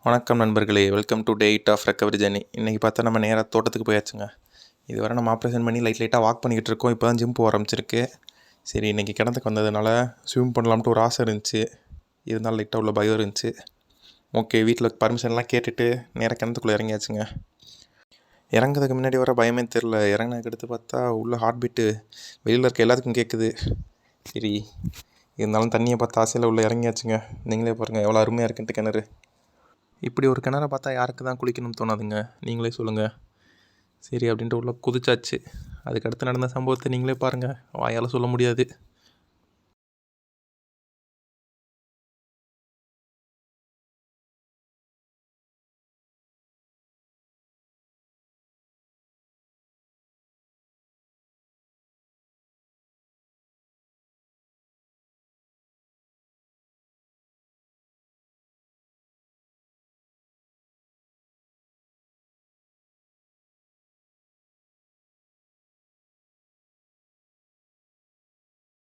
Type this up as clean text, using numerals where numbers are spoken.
வணக்கம் நண்பர்களே, welcome to date of recovery journey. இன்றைக்கி பார்த்தா நம்ம நேராக தோட்டத்துக்கு போயாச்சுங்க. இதுவரை நம்ம ஆப்ரேஷன் பண்ணி லைட்டாக வாக் பண்ணிக்கிட்டு இருக்கோம். இப்போ தான் ஜிம் போக ஆரம்பிச்சிருக்கு. சரி, இன்றைக்கி கிணத்துக்கு வந்ததுனால ஸ்விம் பண்ணலாம்ட்டு ஒரு ஆசை இருந்துச்சு. இருந்தாலும் லைட்டாக உள்ள பயம் இருந்துச்சு. ஓகே, வீட்டில் பர்மிஷன்லாம் கேட்டுட்டு நேராக கிணத்துக்குள்ளே இறங்கியாச்சுங்க. இறங்குறதுக்கு முன்னாடி வர பயமே தெரில. இறங்கினதுக்கு எடுத்து பார்த்தா உள்ள ஹார்ட் பீட்டு வெளியில் இருக்க எல்லாத்துக்கும் கேட்குது. சரி, இருந்தாலும் தண்ணியை பார்த்து ஆசையில் உள்ளே இறங்கியாச்சுங்க. நீங்களே பாருங்கள் எவ்வளோ அருமையாக இருக்குன்ட்டு கிணறு. இப்படி ஒரு கிணறை பார்த்தா யாருக்கு தான் குளிக்கணும்னு தோணாதுங்க, நீங்களே சொல்லுங்கள். சரி அப்படின்ட்டு உள்ளே குதிச்சாச்சு. அதுக்கடுத்து நடந்த சம்பவத்தை நீங்களே பாருங்கள், வாயால் சொல்ல முடியாது.